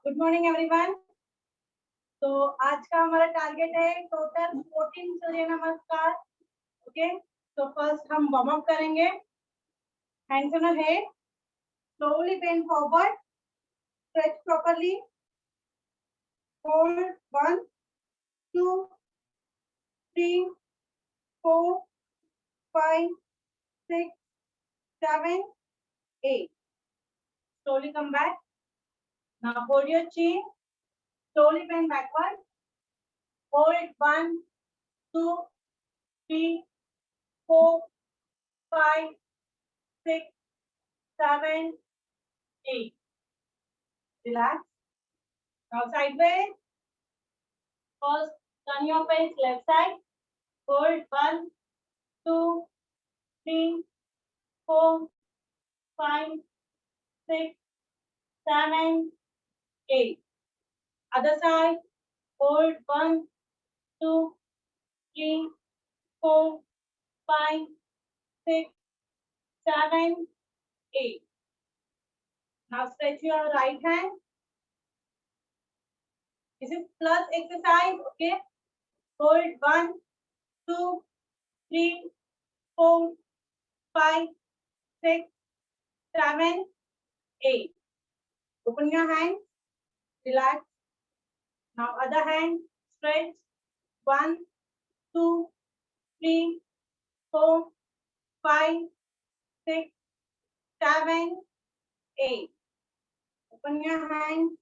Good morning everyone. तो आज का हमारा टारगेट है टोटल 14 सूर्य नमस्कार। ओके, तो फर्स्ट हम वार्म अप करेंगे। Hands on head, slowly bend forward, stretch properly, hold 1 2 3 4 5 6 7 8। Slowly come back. Now hold your chin, slowly bend backward. Hold 1 2 3 4 5 6 7 8. Relax. Now sideways. First, turn your face left side. Hold 1 2 3 4 5 6 7 8. Other side. Hold 1 2 3 4 5 6 7 8. Now stretch your right hand. This is plus exercise. Okay. Hold 1 2 3 4 5 6 7 8. Open your hand. Relax. Now other hand. Stretch. 1 2 3 4 5 6 7 8. Open your hand.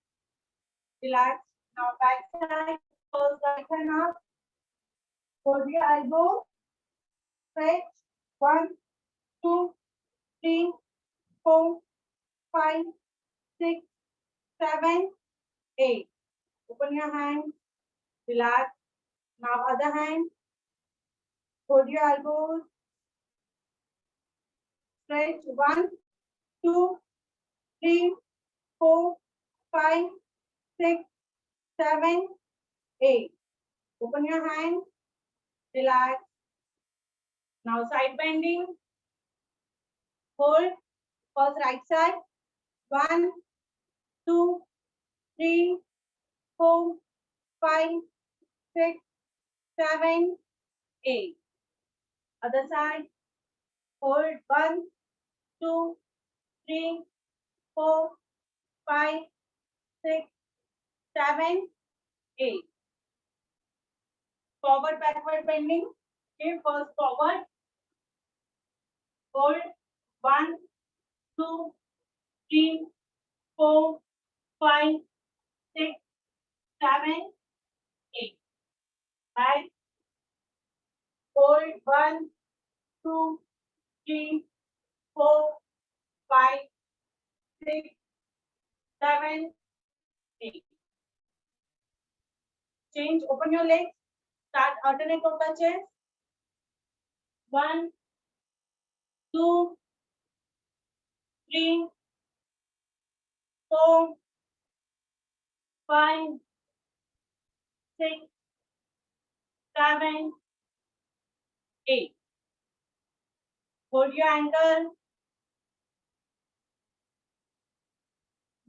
Relax. Now back side. First right hand up. Hold your elbow. Stretch. 1 2 3 4 5 6 7 8. Open your hand. Relax. Now other hand. Hold your elbows. Stretch. 1 2 3 4 5 6 7 8. Open your hand. Relax. Now side bending. Hold. First right side. 1 2 3 4 5 6 7 8. Other side. Hold 1 2 3 4 5 6 7 8. Forward backward bending. Okay, first forward. Hold 1 2 3 4 5 6 7 8. Right. Hold 1 2 3 4 5 6 7 8. Change. Open your legs. Start alternate touches. 1 2 3 4 5 6 7 8. Hold your ankle.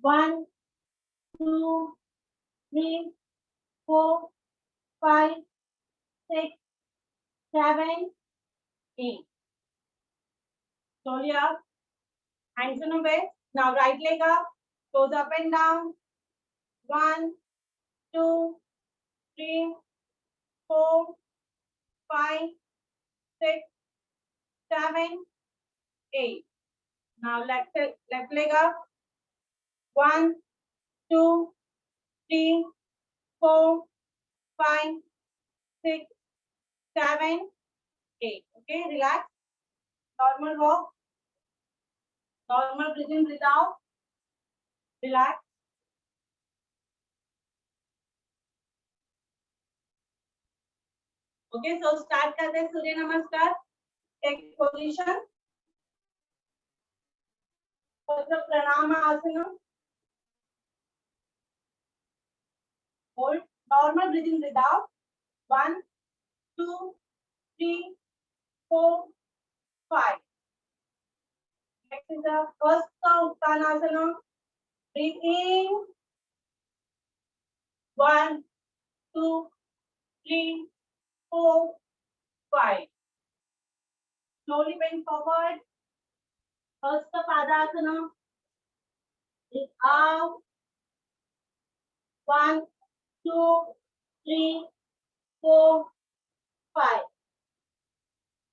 1 2 3 4 5 6 7 8. Slowly up. Hands on the waist. Now right leg up. Toes up and down. 1 2 3 4 5 6 7 8. Now left leg up. 1 2 3 4 5 6 7 8. Okay, relax. Normal walk. Normal breathe in, breathe out. Relax. Okay, so start करते हैं सूर्य नमस्कार. Take position. Pranama. Hold. Normal breathing, breathe out. 1 2 3 4 5. Next is the first Uttanasana. Breathe in. 1, 2, 3, 4, 5. Slowly bend forward. First the Padasana. Breathe out. 1, 2, 3, 4, 5.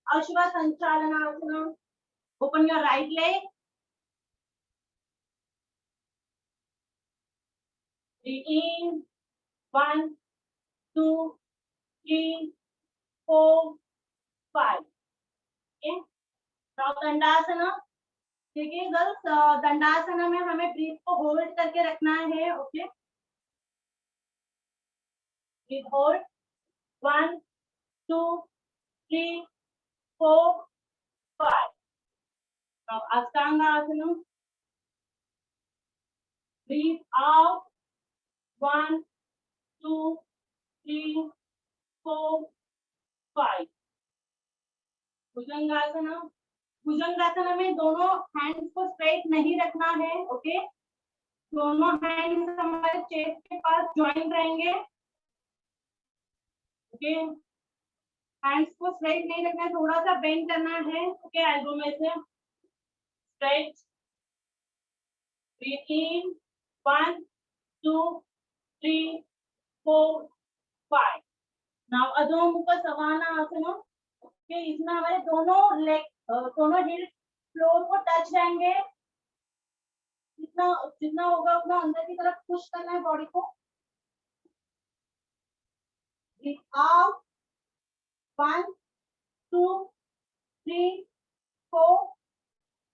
Ashwa Sanchalanasana. Open your right leg. Breathe in. 1, 2, 3, 4, 5. Okay. Now Dandasana. देखिए girls, दंडासना में हमें breathe को hold करके रखना है. Okay, breathe hold. 1, 2, 3, 4, 5. Now Ashtanga Asana. Breathe out. 1, 2, 3, 4, 5. Bhujangasana. Bhujangasana में दोनों hands को स्ट्रेट नहीं रखना है. ओके, दोनों हैंड्स हमारे चेस्ट के पास ज्वाइन रहेंगे. ओके, हैंड्स को स्ट्रेट नहीं रखना है, थोड़ा सा बेंड करना है. ओके, एल्बो में से straight. Breathe in. 1, 2, 3, 4, 5. Now adho mukha svana Asna. Okay, इसमें हमारे दोनों लेग, दोनों हिल फ्लोर को टच रहेंगे. जितना जितना होगा उतना अंदर की तरफ पुश करना है बॉडी को. Breathe out. 1, 2, 3, 4,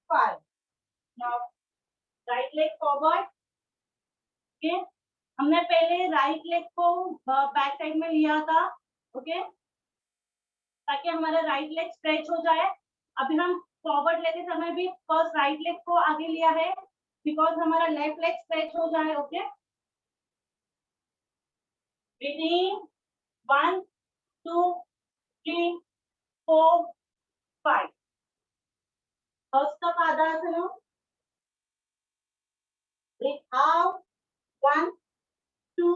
5. Now right leg forward. Okay, हमने पहले राइट लेग को बैक साइड में लिया था. ओके, ताकि हमारा राइट लेग स्ट्रेच हो जाए. अभी हम फॉरवर्ड लेते समय भी फर्स्ट राइट लेग को आगे लिया है बिकॉज हमारा लेफ्ट लेग स्ट्रेच हो जाए. Okay, breathe in. 1, 2, 3, 4, 5. फर्स्ट का padasana. Breathe out. 1, 2,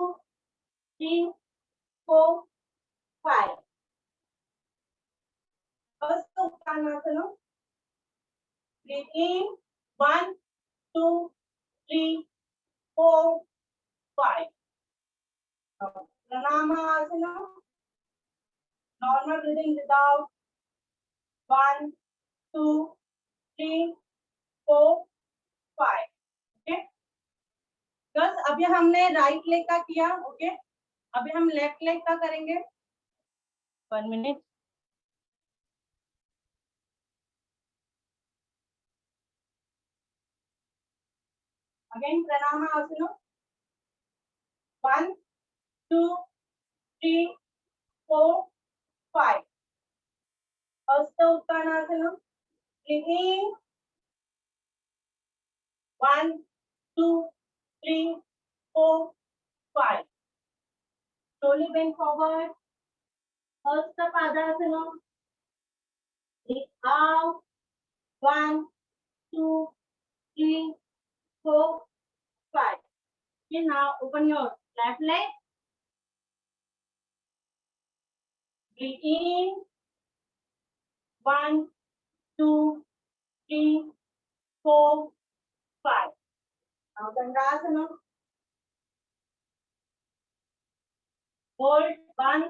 3, 4, 5. First uttanasana. Breathe in. 1, 2, 3, 4, 5. Pranamahasana. Normal breathing without. 1, 2, 3, 4, 5. Okay. बस अभी हमने राइट लेग का किया. ओके, अभी हम लेफ्ट लेग का करेंगे. 1 minute. Again Pranamahasana. 1, 2, 3, 4, 5. First Uttanasana. Breathe in. 1, 2, 3, 4, 5. Slowly bend forward. First Padasana. Breathe out. 1, 2, 3, 4, 5. Okay, now open your left leg. Breathe in. 1, 2, 3, 4, 5. Now Dandasana. Hold. 1,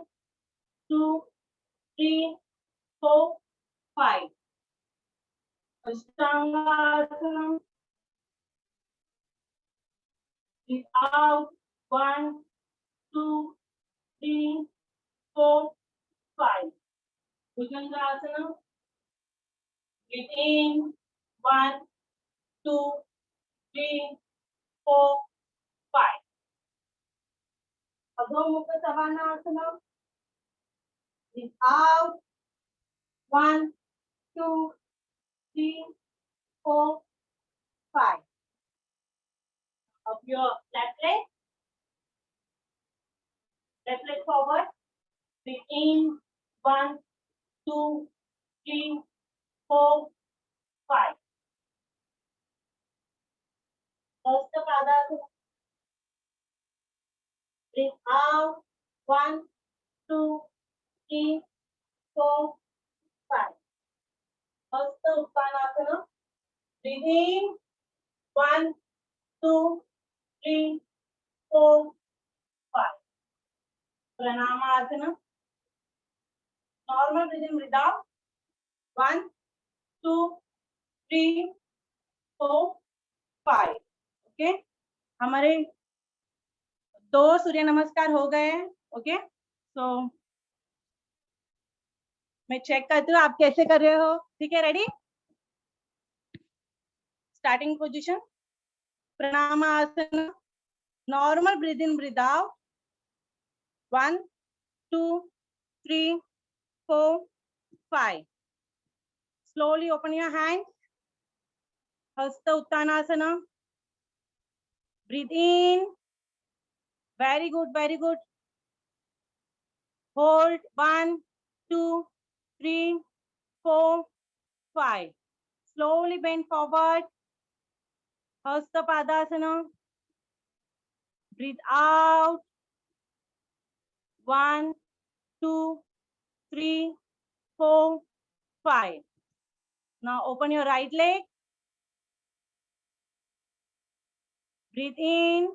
2, 3, 4, 5. Ashtanga. Breathe out. 1, 2, 3, 4, 5. Bhujangasana. Breathe in. 1, 2, 3, 4, 5. Adho Mukha Savasana. Breathe out. 1, 2, 3, 4, 5. Of your left leg. Left leg forward. Breathe in. 1, 2, 3, 4, 5. First Padasana. breathe out 1 2 3 4 5 हस्त Uttanasana breathe in 1 2 3 4 5 Pranamasana normal breathing breathe out 1 2 3 4 5 okay हमारे 2 सूर्य नमस्कार हो गए हैं okay so मैं check करती हूँ आप कैसे कर रहे हो ठीक है ready starting position Pranamasana normal breath in breathe out 1 2 3 4 5 slowly open your hands hasta uttanasana breathe in very good hold 1 2 3 4 5 slowly bend forward hasta padasana breathe out 1 2 3 4 5 now open your right leg breathe in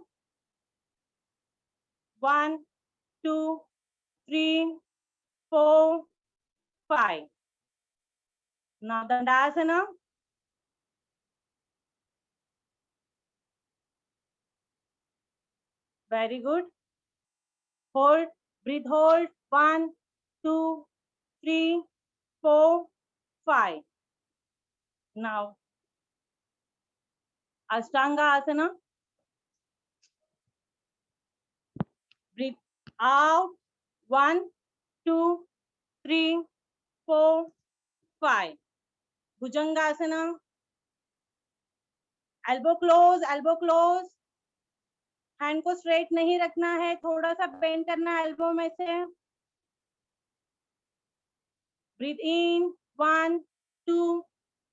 1 2 3 4 5 now dandasana very good hold breathe hold 1 2 3 4 5 now ashtanga asana breathe out 1 2 3 4 5 bhujangasana elbow close hand को straight नहीं रखना है थोड़ा सा bend करना है elbow में से breathe in 1 2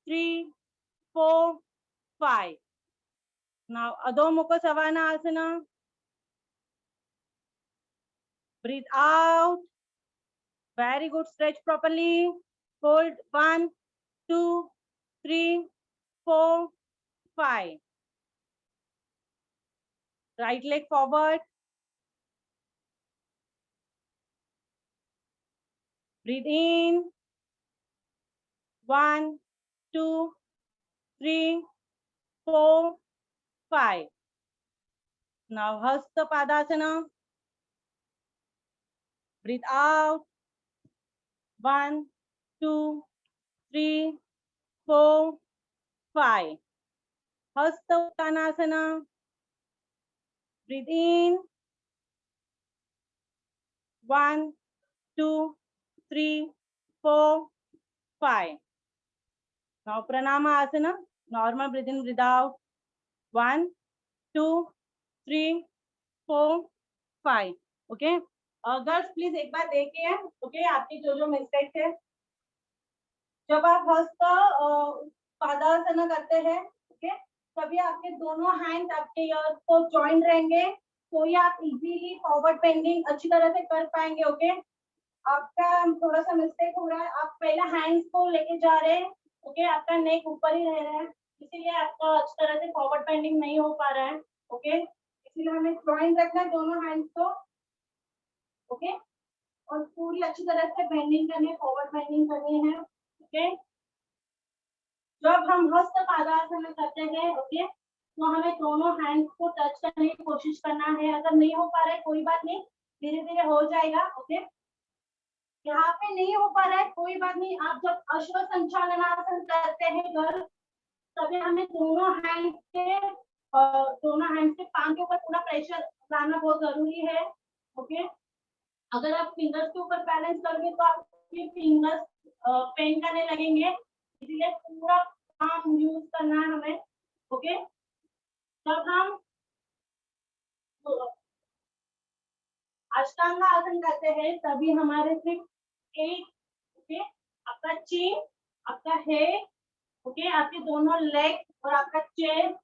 3 4 5 now adho mukha svana asana breathe out very good stretch properly hold 1 2 3 4 5 right leg forward breathe in 1 2 3 4 5 now hasta padasana breathe out 1 2 3 4 5 hasta uttanasana breathe in 1 2 3 4 5 now pranama asana normal breathe in breathe out 1 2 3 4 5 okay girls please एक बार देखिए okay आपकी जो mistake है जब आप हस्त पादासन करते हैं ओके तभी आपके दोनों हैंड आपके तो जॉइंट रहेंगे तो ये आप इजीली फॉरवर्ड बेंडिंग अच्छी तरह से कर पाएंगे ओके आपका थोड़ा सा मिस्टेक हो रहा है आप पहले हैंड्स को लेके जा रहे हैं ओके आपका नेक ऊपर ही रह रहा है इसीलिए आपका अच्छी तरह से फॉरवर्ड बेंडिंग नहीं हो पा रहा है ओके इसलिए हमें जॉइंट रखना है दोनों हैंड्स को ओके और पूरी अच्छी तरह से बेंडिंग करनी है फॉरवर्ड बेंडिंग करनी है ओके जब हम हस्त पादासन करते हैं ओके तो हमें दोनों हैंड्स को टच करने की कोशिश करना है अगर नहीं हो पा रहा है कोई बात नहीं धीरे धीरे हो जाएगा ओके यहाँ पे नहीं हो पा रहा है कोई बात नहीं आप जब अश्व संचालनासन करते हैं गर्ल तभी हमें दोनों हैंड से पांव के ऊपर पूरा प्रेशर लाना बहुत जरूरी है ओके अगर आप फिंगर्स के ऊपर बैलेंस करोगे तो आपके फिंगर्स पेन करने लगेंगे इसलिए पूरा काम यूज करना है हमें ओके जब हम अष्टांग आसन करते हैं तभी हमारे सिर्फ एक ओके आपका चिन आपका हेड ओके आपके दोनों लेग और आपका चेस्ट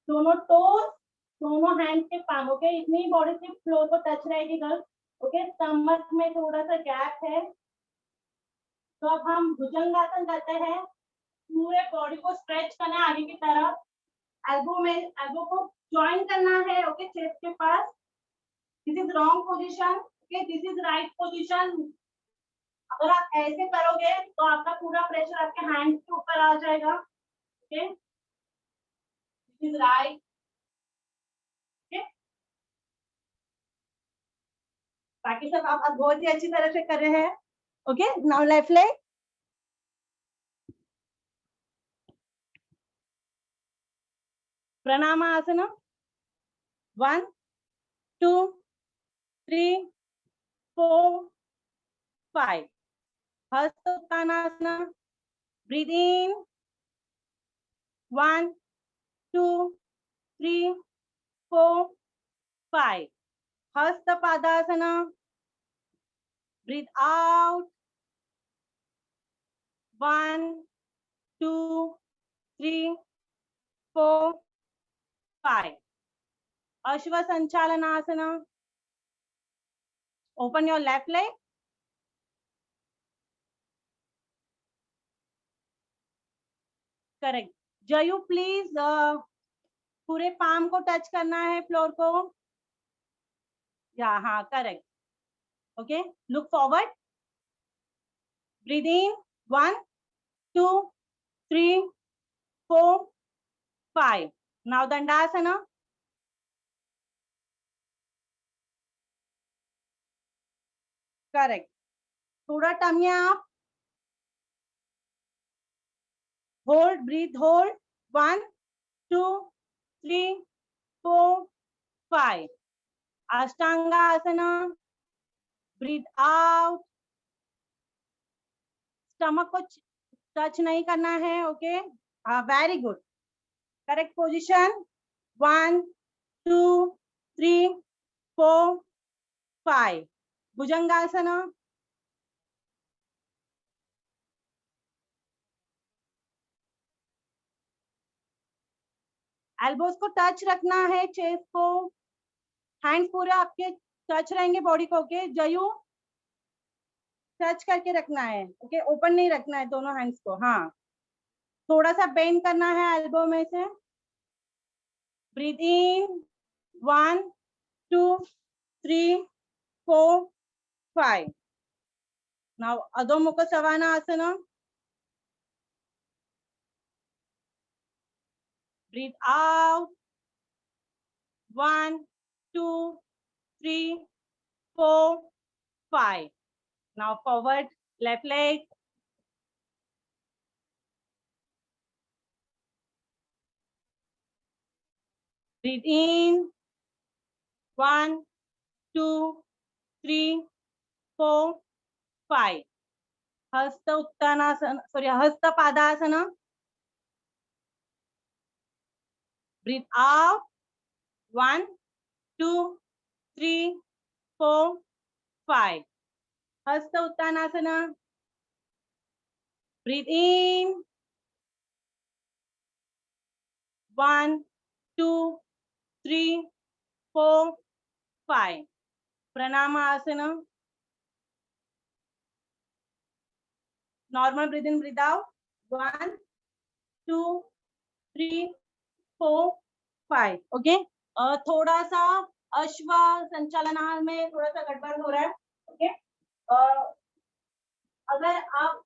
दोनों टोस दोनों हैंड के पाम, ओके, इतनी बॉडी सिर्फ फ्लोर को टच रहेगी गर्ल, ओके। स्टमक में थोड़ा सा गैप है, तो अब हम भुजंगासन करते हैं। पूरे बॉडी को स्ट्रेच करना है आगे की तरफ, एल्बो को ज्वाइन करना है, ओके, चेस्ट के पास। This is wrong position, okay, this is right position. अगर आप ऐसे करोगे तो आपका पूरा प्रेशर आपके हैंड के ऊपर आ जाएगा, okay, this is right, okay. बाकी सब आप बहुत ही अच्छी तरह से कर रहे हैं, okay. Now left leg, Pranamasana, 1 2 3 4 5, हस्त उत्तानासन, ब्रीथ इन, 1 2 3 4 5, हस्त Padasana, breathe out, 1 2 3 4 5, ashwa sanchalanasana, open your left leg, correct. Jayu please पूरे पाम को टच करना है फ्लोर को, या हाँ correct, okay. Look forward, breathe in, 1 2 3 4 5, now dandasana, correct. थोड़ा टमी आप, hold, breathe hold, 1 2 3 4 5, ashtanga asana, breathe out, stomach को टच नहीं करना है, okay, very good, correct position, 1 2 3 4 5, bhujangasana, elbows को टच रखना है, चेस्ट को, हैंड्स पूरे आपके टच रहेंगे बॉडी को, ओके। जयू टच करके रखना है, ओके, ओपन नहीं रखना है दोनों हैंड्स को, हाँ। थोड़ा सा बेंड करना है एल्बो में से, breathe in, 1 2 3 4 5, now adho mukha savanna आसन, breathe out, 1 2 3 4 5, now forward, left leg, breathe in, 1 2 3 4 5, हस्त उत्तानासन, सॉरी, हस्त पादासन, breathe out, 1 2 3 4 5, हस्त Uttanasana, breathe in, 1 2 3 4 5, Pranama-asana, normal breathe in, breathe out, 1 2 3 4 5, okay. थोड़ा सा अश्व संचालन में थोड़ा सा गड़बड़ हो रहा है, ओके। अगर आप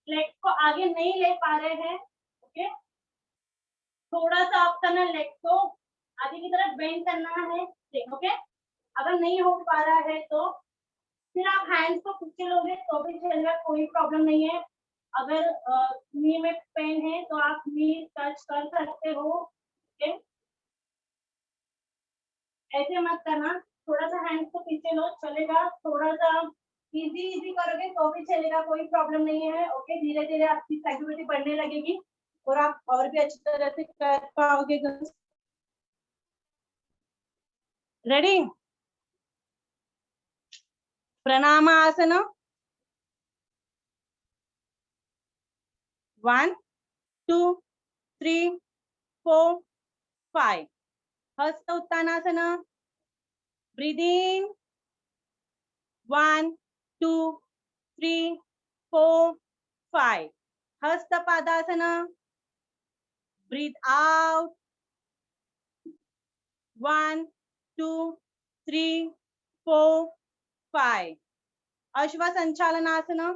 लेग को आगे नहीं ले पा रहे हैं, ओके, थोड़ा सा आप करना, लेग को आगे की तरफ बेंड करना है, ओके। अगर नहीं हो पा रहा है तो फिर आप हैंड्स को पीछे लोगे तो भी चलेगा, कोई प्रॉब्लम नहीं है। अगर नी में पेन है तो आप नी टच कर सकते हो, ओके। ऐसे मत करना, थोड़ा सा हैंड्स को पीछे लो, चलेगा। थोड़ा सा इजी इजी करोगे तो भी चलेगा, कोई प्रॉब्लम नहीं है, ओके। धीरे धीरे आपकी फ्लेक्सिबिलिटी बढ़ने लगेगी और आप और भी अच्छी तरह से कर पाओगे। रेडी, प्रणामासन, 1 2 3 4 5, हस्त उत्तानासना. Breathe in. 1, 2, 3, 4, 5. Hasta Padasana. Breathe out. 1, 2, 3, 4, 5. Ashwa Sanchalanasana.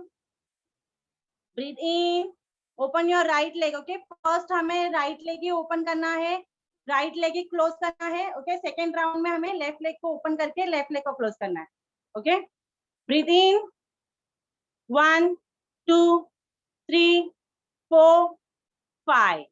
Breathe in. Open your right leg. Okay. First हमें right leg ही open करना है. Right leg ही close करना है. Okay. Second round में हमें left leg को open करके left leg को close करना है. Okay. Breathe in. 1, 2, 3, 4, 5.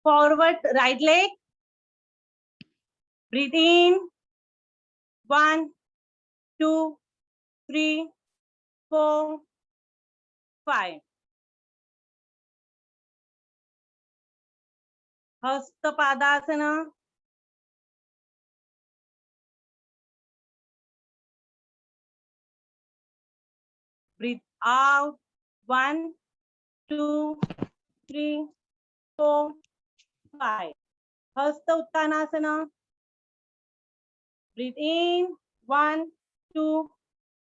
Forward right leg. Breathe in. 1, 2, 3, 4, 5. Hasta Padasana. Breathe out. 1, 2, 3, 4, 5. Hasta Uttanasana. Breathe in. 1, 2,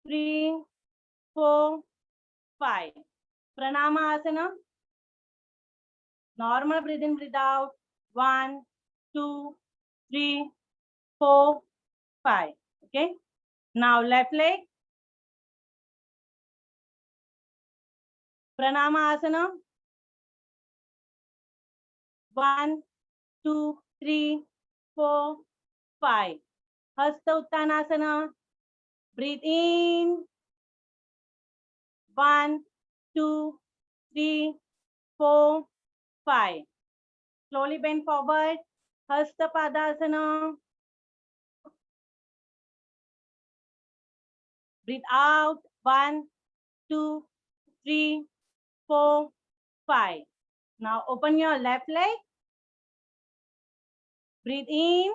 3, 4, 5. Pranamasana. Normal breathe in, breathe out. 1, 2, 3, 4, 5. Okay. Now left leg. Pranamasana. 1, 2, 3, 4, 5. Hasta Uttanasana. Breathe in. 1, 2, 3, 4, 5. Slowly bend forward. Hasta Padasana. Breathe out. 1, 2, 3, 4, 5. Now open your left leg. Breathe in.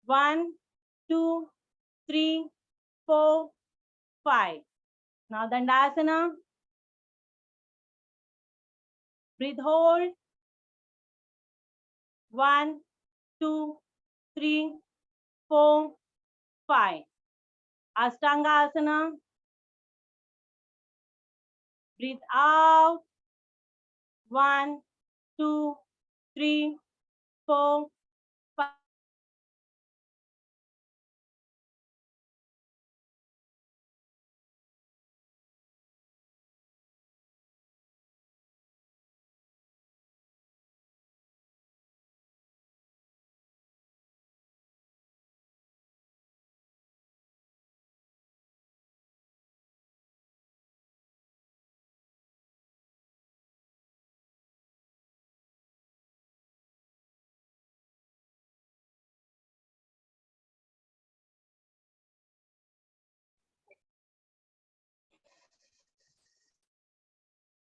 1, 2, 3, 4, 5. Now Dandasana. Breathe hold. 1, 2, 3, 4, 5. Ashtanga Asana. Breathe out. 1, 2, 3, 4, 5.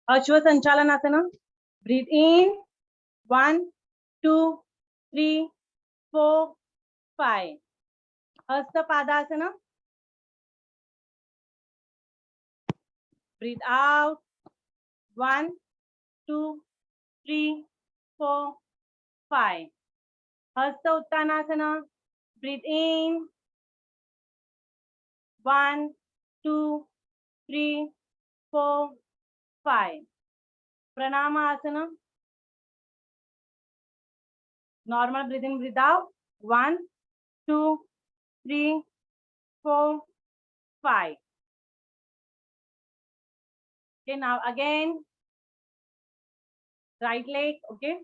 Ashwa Sanchalanasana. Breathe in. 1, 2, 3, 4, 5. Hasta Padasana. Breathe out. 1, 2, 3, 4, 5. Hasta Uttanasana. Breathe in. 1, 2, 3, 4, 5. Pranamasana. Normal breathe in, breathe out. 1, 2, 3, 4, 5. Okay, now again, right leg, okay.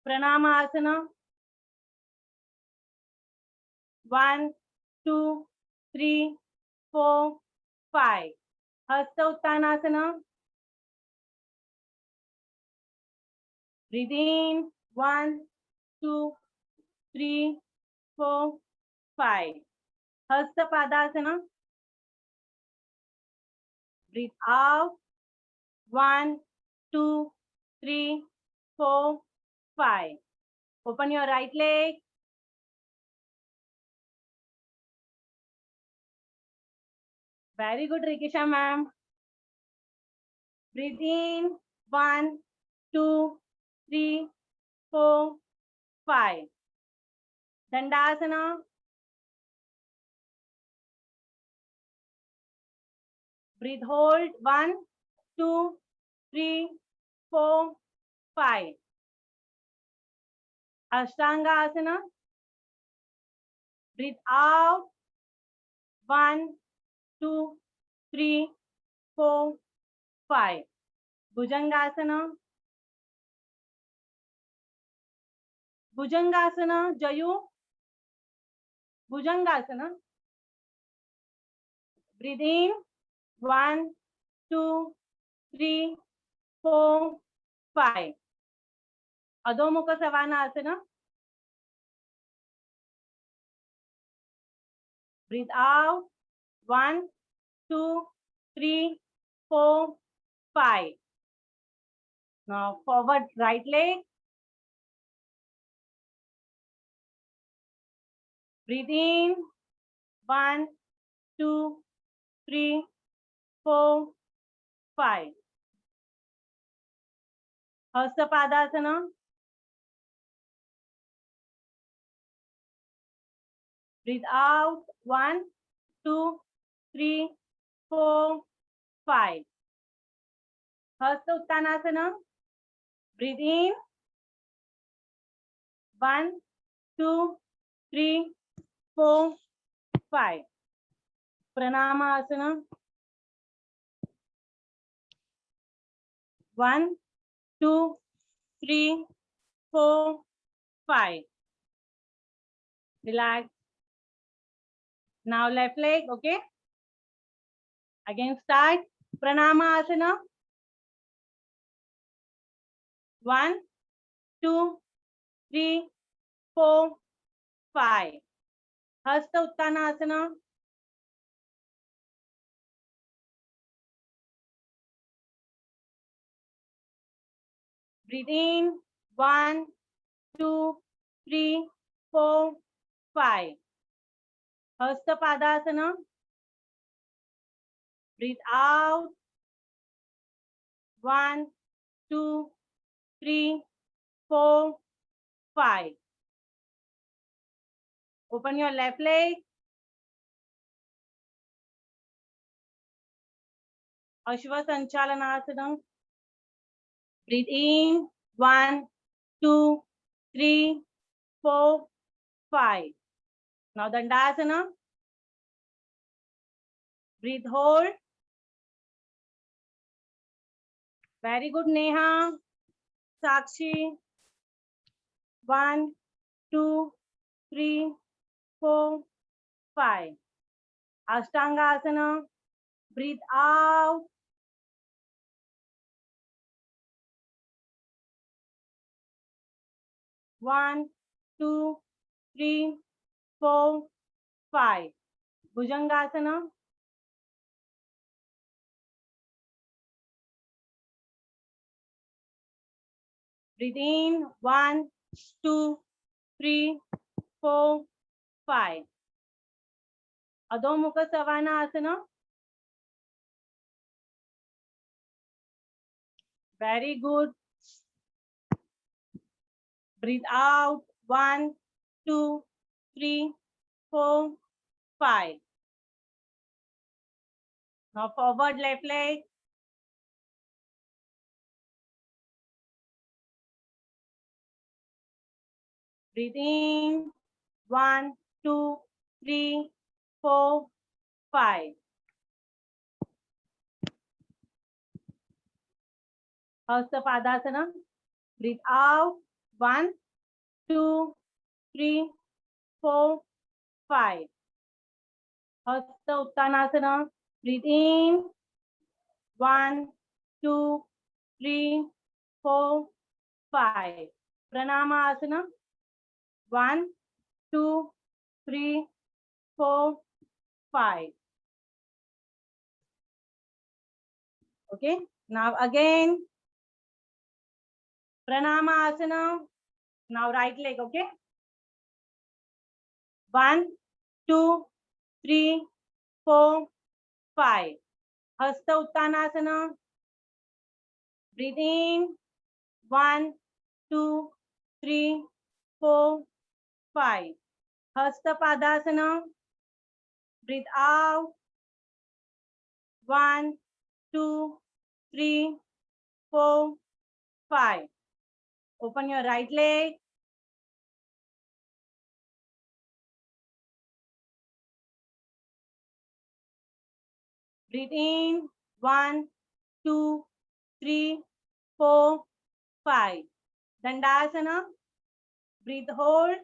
Pranamasana. 1, 2, 3, 4, 5. Hasta Uttanasana. Breathe in. 1, 2, 3, 4, 5. Hasta Padasana. Breathe out. 1, 2, 3, 4, 5. Open your right leg. Very good, Rikisha ma'am. Breathe in. 1, 2, 3, 4, 5. Dandasana. Breathe, hold. 1, 2, 3, 4, 5. Ashtanga Asana. Breathe out. 1, 2, 3, 4, 5. Bhujangasana. Bhujangasana. Jayu. Bhujangasana. Breathe in. 1, 2, 3, 4, 5. Adho Mukha Savana Asana. Breathe out. 1, 2, 3, 4, 5. Now forward right leg. Breathe in. 1, 2, 3, 4, 5. Hasta Padasana. Breathe out. 1, 2, 3, 4, 5. Hasta Uttanasana. Breathe in. 1, 2, 3, 4, 5. Pranama Asana. 1, 2, 3, 4, 5. Relax. Now left leg, okay? Again start. Pranama Asana. 1, 2, 3, 4, 5. Hasta Uttanasana. Breathe in. 1, 2, 3, 4, 5. Hasta Padasana. Breathe out. 1, 2, 3, 4, 5. Open your left leg. Ashwa Sanchalanasana. Breathe in. 1, 2, 3, 4, 5. Now Dandasana. Breathe, hold. Very good, Neha. Sakshi. 1, 2, 3, 4, 5. Ashtanga Asana. Breathe out. 1, 2, 3, 4, 5. Bhujangasana. Breathe in. 1, 2, 3, 4, 5. Adho Mukha Savana Asana. Very good. Breathe out. 1, 2, 3, 4, 5. Now forward left leg. Breathe in. 1, 2, 3, 4, 5. Hasta Padasana. Breathe out. 1, 2, 3, 4, 5. Hasta Uttanasana. Breathe in. 1, 2, 3, 4, 5. Pranamasana. 1, 2, 3, 4, 5. Okay. Now again. Pranamasana. Now right leg. Okay. 1, 2, 3, 4, 5. Hasta Uttanasana. Breathe in. 1, 2, 3, 4, 5. Hasta Padasana. Breathe out. 1, 2, 3, 4, 5. Open your right leg. Breathe in. 1, 2, 3, 4, 5. Dandasana. Breathe hold.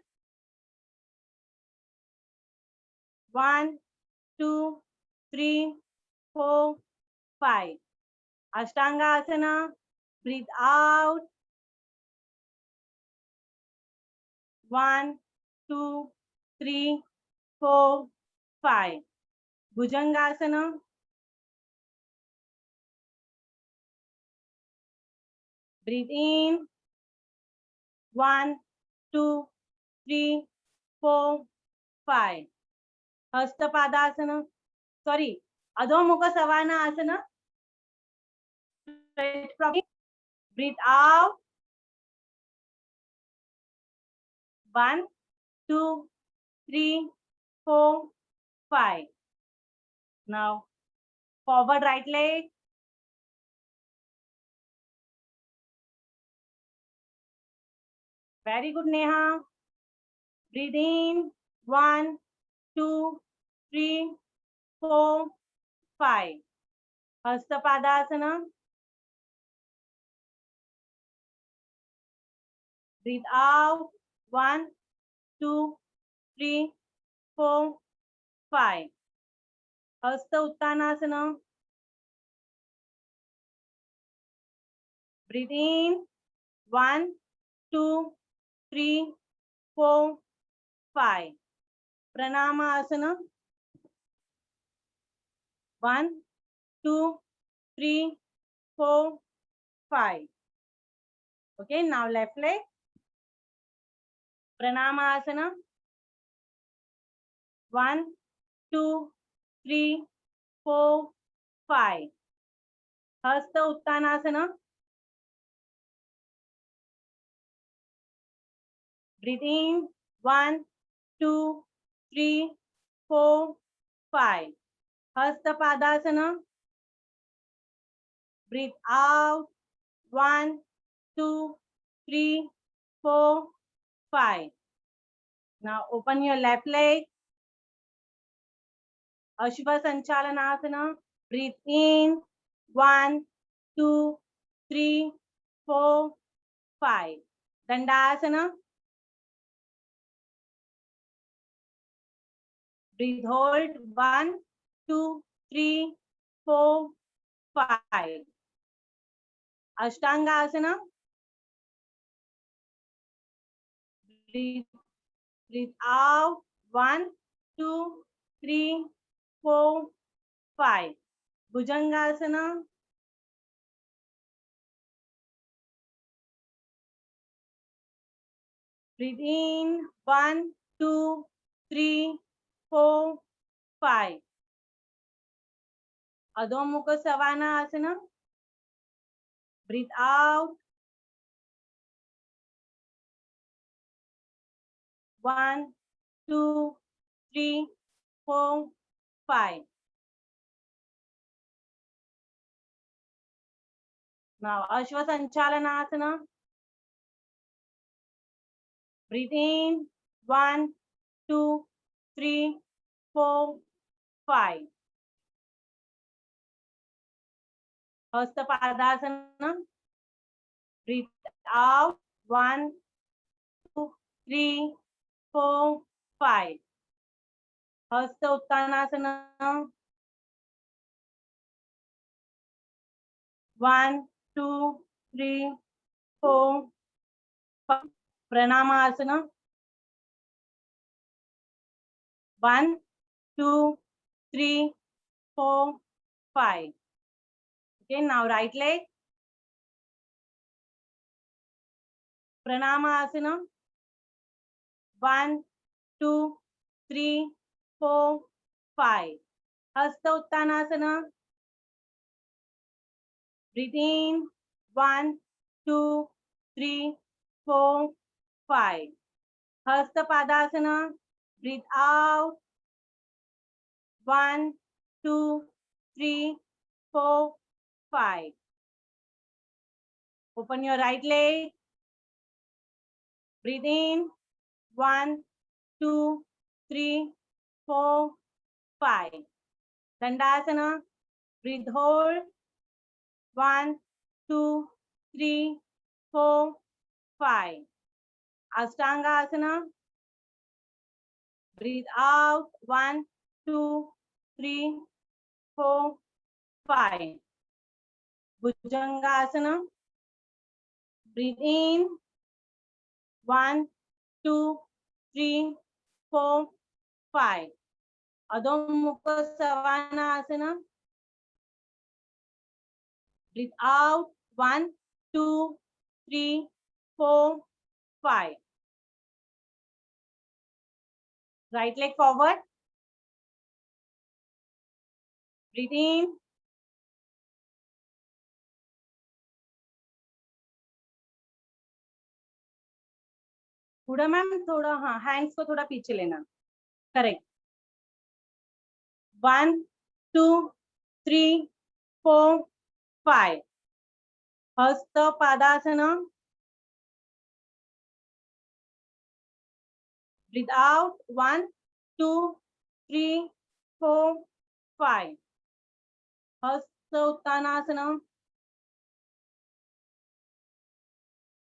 1, 2, 3, 4, 5. Ashtanga Asana. Breathe out. 1, 2, 3, 4, 5. Bhujangasana. Breathe in. 1, 2, 3, 4, 5. Hasta Padasana. Sorry. Adho Mukha Savana Asana. Breathe out. 1, 2, 3, 4, 5. Now forward right leg. Very good, Neha. Breathe in. 1, 2, 3, 4, 5. Hasta Padasana. Breathe out. 1, 2, 3, 4, 5. Hasta Uttanasana. Breathe in. 1, 2, 3, 4, 5. Pranamasana. 1, 2, 3, 4, 5. Okay, now left leg. Pranamasana. 1, 2, 3, 4, 5. Hasta Uttanasana. Breathe in. 1, 2, 3, 4, 5. Hasta Padasana. Breathe out. 1, 2, 3, 4, 5. Now open your left leg. Ashva Sanchalanasana. Breathe in. 1, 2, 3, 4, 5. Dandasana. Breathe hold. 1, 2, 3, 4, 5. Ashtangasana. Breathe out. 1, 2, 3, 4, 5. Bhujangasana. Breathe in. 1, 2, 3, 4, 5. Adho Mukha Savana Asana. Breathe out. 1, 2, 3, 4, 5. Now Ashwa Sanchalanasana. Breathe in. 1, 2, 3, 4, 5. Hastapadasana. Breathe out. 1, 2, 3, 4, 5. Hasta Uttanasana. 1, 2, 3, 4, 5. Pranamasana. 1, 2, 3, 4, 5. Okay, now right leg. Pranamasana. 1, 2, 3, 4, 5. Hasta Uttanasana. Breathe in. 1, 2, 3, 4, 5. Hasta Padasana. Breathe out. 1, 2, 3, 4, 5. Open your right leg. Breathe in. 1, 2, 3, 4, 5. Dandasana. Breathe hold. 1, 2, 3, 4, 5. Ashtanga Asana. Breathe out. 1, 2, 3, 4, 5. Bhujangasana. Breathe in. 1, 2, 3, 4, 5. Adho Mukha Savana. Breathe out. 1, 2, 3, 4, 5. Right leg forward. Breathe in. थोड़ा ma'am थोड़ा हाँ hands को थोड़ा पीछे लेना. Correct. 1, 2, 3, 4, 5. Hasta Padasana. Breathe out. 1, 2, 3, 4, 5. Hasta Uttanasana.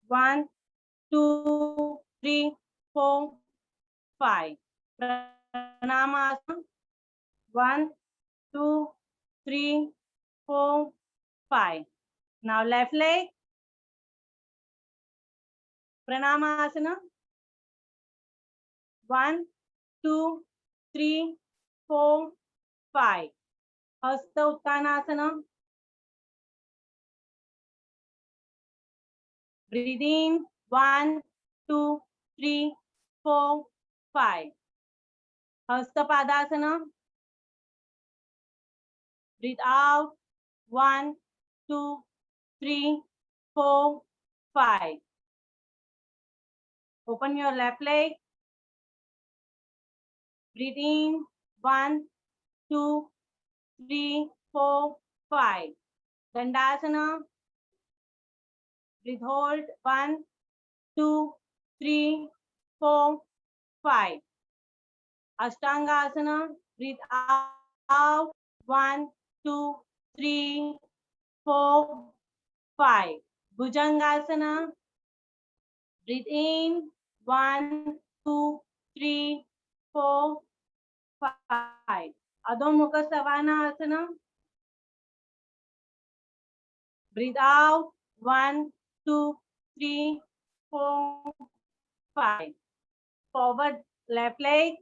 1, 2, 3, 4, 5. Pranamasana. 1, 2, 3, 4, 5. Now left leg. Pranamasana. 1, 2, 3, 4, 5. Hasta Uttanasana. Breathe in. 1, 2, 3, 4, 5. Hasta Padasana. Breathe out. 1, 2, 3, 4, 5. Open your left leg. Breathe in. 1, 2, 3, 4, 5. Dandasana. Breathe hold. 1, 2, 3, 4, 5. Ashtanga Asana. Breathe out. 1, 2, 3, 4, 5. Bhujangasana. Breathe in. 1, 2, 3, 4, 5. Adho Mukha Savana Asana. Breathe out. 1, 2, 3, 4, 5. Forward left leg.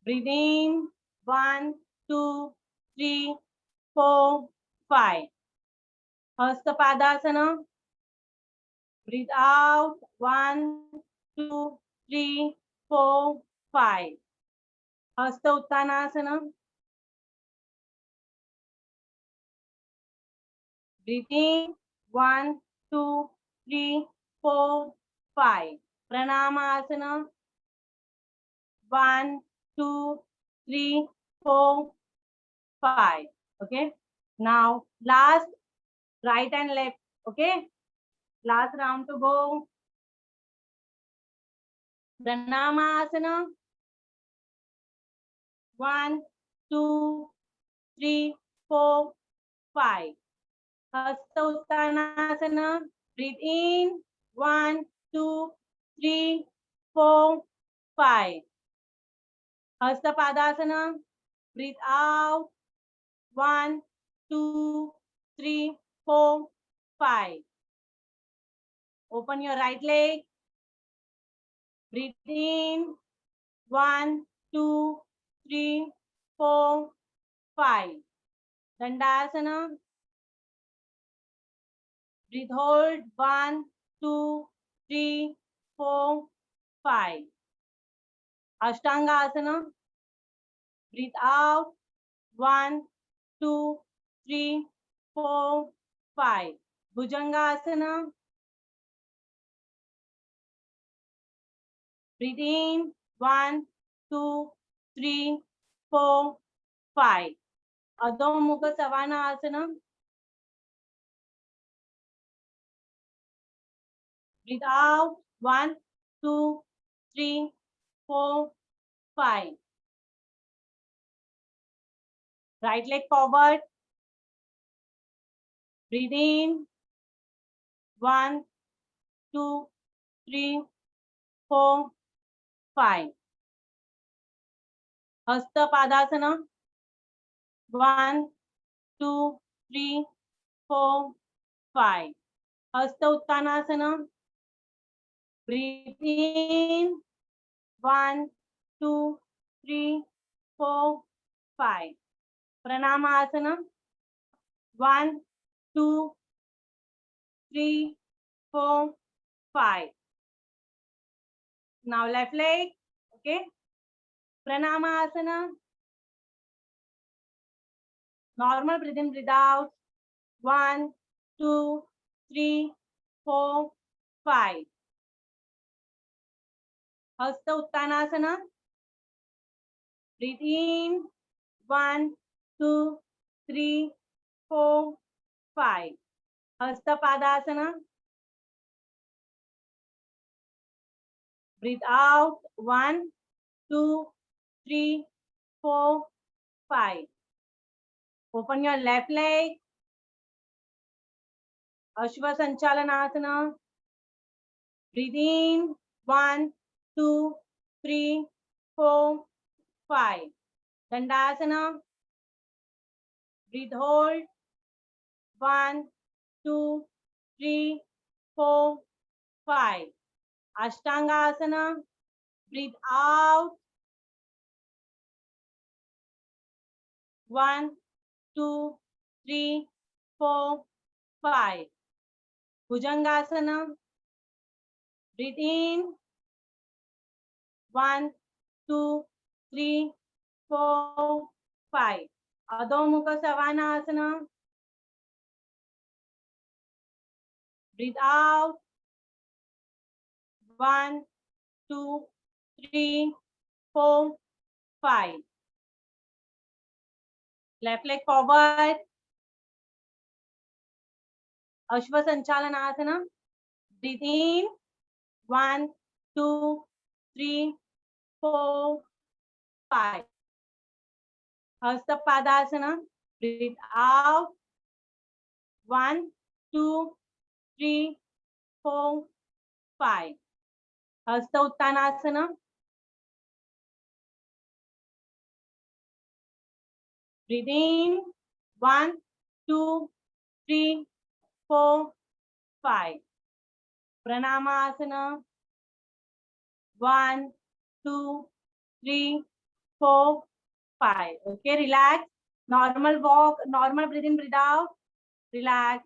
Breathe in. 1, 2, 3, 4, 5. Hasta Padasana. Breathe out. 1, 2, 3, 4, 5. Hasta Uttanasana. Breathe in. 1, 2, 3, 4, 5. Pranamasana. 1, 2, 3, 4, 5. Okay. Now last right and left. Okay. Last round to go. Pranamasana. 1, 2, 3, 4, 5. Hasta Uttanasana. Breathe in. 1, 2, 3, 4, 5. Hasta Padasana. Breathe out. 1, 2, 3, 4, 5. Open your right leg. Breathe in. 1, 2, 3, 4, 5. Dandasana. Breathe hold. 1, 2, 3, 4, 5. Ashtangasana. Breathe out. 1, 2, 3, 4, 5. Bhujangasana. Breathe in. 1, 2, 3, 4, 5. Adho Mukha Savana. Breathe out. 1, 2, 3, 4, 5. Right leg forward. Breathe in. 1, 2, 3, 4, 5. Hasta Padasana. 1, 2, 3, 4, 5. Hasta Uttanasana. Breathe in. 1, 2, 3, 4, 5. Pranamasana. 1, 2, 3, 4, 5. Now left leg. Okay. Pranamasana. Normal breathe in, breathe out. 1, 2, 3, 4, 5. Hasta Uttanasana. Breathe in. 1, 2, 3, 4, 5. Hasta Padasana. Breathe out. 1, 2, 3, 4, 5. Open your left leg. Ashwa Sanchalanasana. Breathe in. 1, 2, 3, 4, 5. Dandasana. Breathe hold. 1, 2, 3, 4, 5. Ashtangasana. Breathe out. 1, 2, 3, 4, 5. Bhujangasana. Breathe in. 1, 2, 3, 4, 5. Adho Mukha Savanasana. Breathe out. 1, 2, 3, 4, 5. Left leg forward. Ashwa Sanchalanasana. Breathe in. 1, 2, 3, 4, 5. Hasta Padasana. Breathe out. 1, 2, 3, 4, 5. Hasta Uttanasana. Breathe in. 1, 2, 3, 4, 5. Pranamasana. 1, 2, 3, 4, 5. Okay, relax. Normal walk, normal breathe in, breathe out. Relax.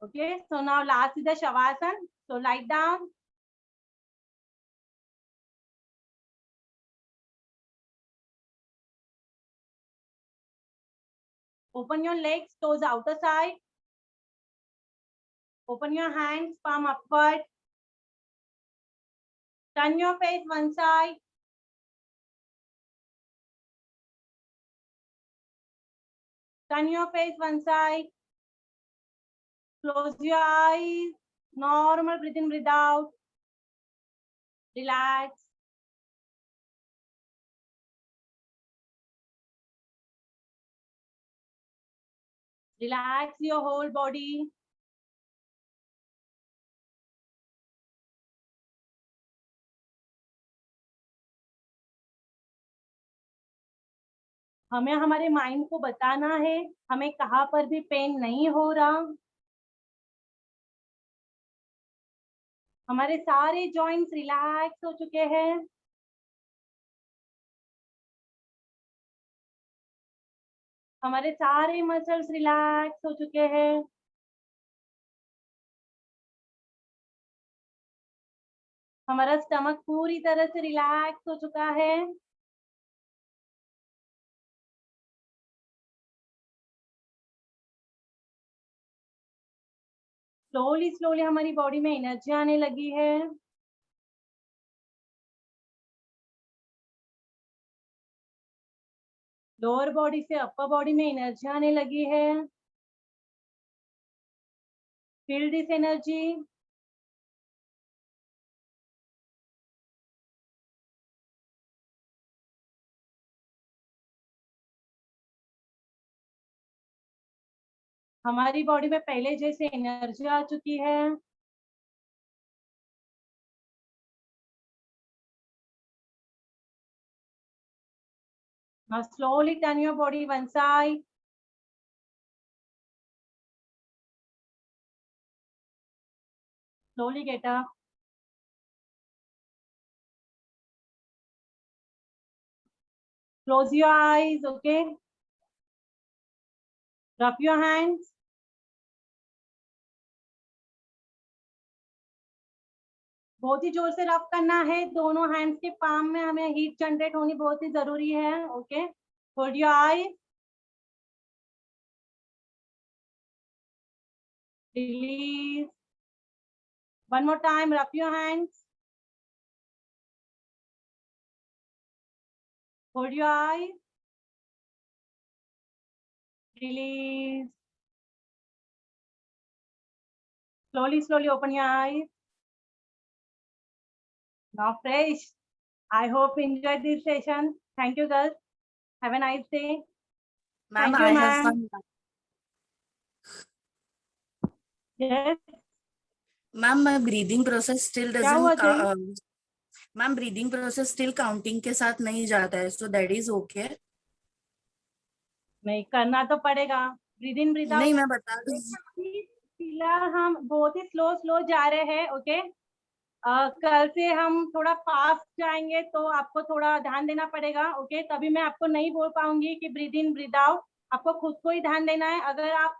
Okay, so now last is the Shavasana. So lie down. Open your legs, toes outer side. Open your hands, palm upward. Turn your face one side. Turn your face one side. Close your eyes. Normal breathe in, breathe out. Relax. Relax your whole body. हमें हमारे mind को बताना है हमें कहाँ पर भी pen नहीं हो रहा. हमारे सारे जॉइंट्स रिलैक्स हो चुके हैं. हमारे सारे मसल्स रिलैक्स हो चुके हैं. हमारा स्टमक पूरी तरह से रिलैक्स हो चुका है. स्लोली स्लोली हमारी बॉडी में एनर्जी आने लगी है. लोअर बॉडी से अपर बॉडी में एनर्जी आने लगी है. Feel this energy. हमारी बॉडी में पहले जैसे एनर्जी आ चुकी है. Now slowly turn your body one side. Slowly get up. Close your eyes, okay? Rub your hands. बहुत ही जोर से रब करना है. दोनों हैंड्स के पाम में हमें हीट जनरेट होनी बहुत ही जरूरी है. Okay, hold your eyes. Release. One more time, rub your hands. Hold your eyes. Release. Slowly, slowly open your eyes. Now fresh. I hope you enjoyed this session. Thank you, girls. Have a nice day. Ma'am, Thank you, I have ma'am. fun. Yes. Ma'am, my breathing process still क्या हुआ doesn't. Ma'am, breathing process still counting के साथ नहीं जाता है. So that is okay. नहीं करना तो पड़ेगा. Breathe in breathe out. नहीं, मैं बता दूं. फिलहाल हम बहुत ही स्लो स्लो जा रहे हैं. ओके, कल से हम थोड़ा फास्ट जाएंगे तो आपको थोड़ा ध्यान देना पड़ेगा. ओके, तभी मैं आपको नहीं बोल पाऊंगी कि ब्रीद इन ब्रीद आउट. आपको खुद को ही ध्यान देना है. अगर आप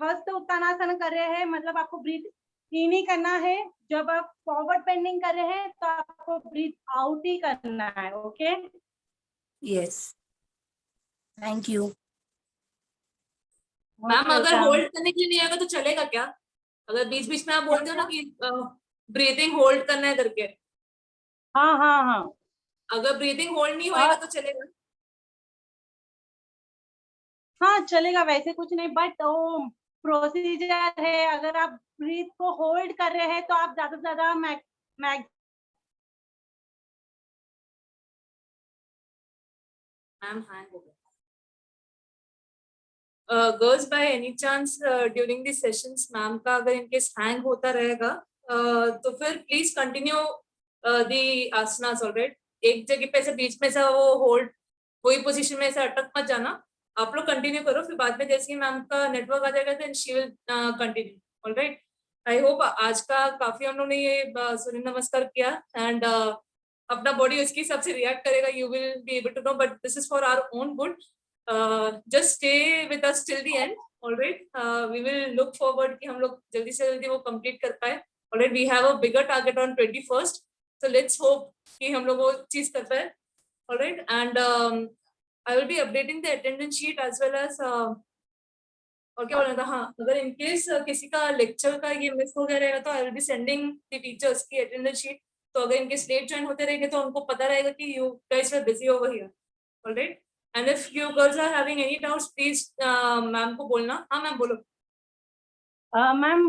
हस्त उत्तानासन कर रहे हैं मतलब आपको ब्रीथ इन ही करना है. जब आप फॉरवर्ड बेंडिंग कर रहे हैं तो आपको ब्रीथ आउट ही करना है. Okay, Yes. Thank you. Ma'am अगर होल्ड करने के लिए नहीं आएगा तो चलेगा क्या? अगर बीच बीच में आप बोलते हो ना कि ब्रीथिंग होल्ड करना है करके. हाँ हाँ हाँ, अगर ब्रीथिंग होल्ड नहीं होएगा तो चलेगा. हाँ चलेगा. वैसे कुछ नहीं, बट वो प्रोसीजर है. अगर आप ब्रीथ को होल्ड कर रहे हैं तो आप ज्यादा से ज्यादा मैम हैंग हो गया. Girls by any chance during this sessions ma'am का अगर इनकेस हैंग होता रहेगा तो फिर please continue the asanas. Alright, एक जगह पे से बीच में से वो होल्ड कोई पोजीशन में से अटक मत जाना. आप लोग कंटिन्यू करो. फिर बाद में जैसे ही मैम का नेटवर्क आ जाएगा then she will continue. Alright, I hope आज का काफी हम लोग ने ये सूर्य नमस्कार किया एंड अपना बॉडी उसके हिसाब से रिएक्ट करेगा. You will be able to know, but this is for our own good. just stay with us till the end. All right, we will look forward कि हम लोग जल्दी से जल्दी वो complete कर पाए. All right, we have a bigger target on 21st, so let's hope कि हम लोग वो चीज कर पाए. All right, and I will be updating the attendance sheet as well as और क्या बोलना था. हाँ, अगर in case किसी का lecture का ये miss हो गया रहेगा तो I will be sending the teachers की attendance sheet. तो अगर in case late join होते रहेंगे तो उनको पता रहेगा कि you guys were busy over here. All right. And if you girls are having any doubts, please ma'am को बोलना. हाँ मैम बोलो. मैम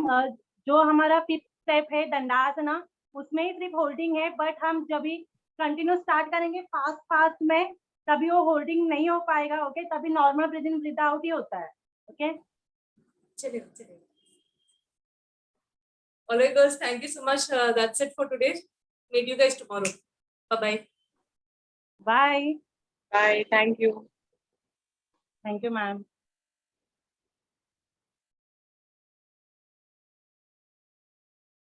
जो हमारा 5th स्टेप है दंडासना, उसमें ही सिर्फ होल्डिंग है, बट हम जब भी कंटिन्यू स्टार्ट करेंगे फास्ट में, तभी वो होल्डिंग नहीं हो पाएगा. ओके, तभी नॉर्मल ब्रीथ इन ब्रीथ आउट ही होता है. ओके, चलिए. Alright girls, thank you so much. That's it for today. Meet you guys tomorrow. Bye. Bye. Bye. Thank you. Thank you ma'am.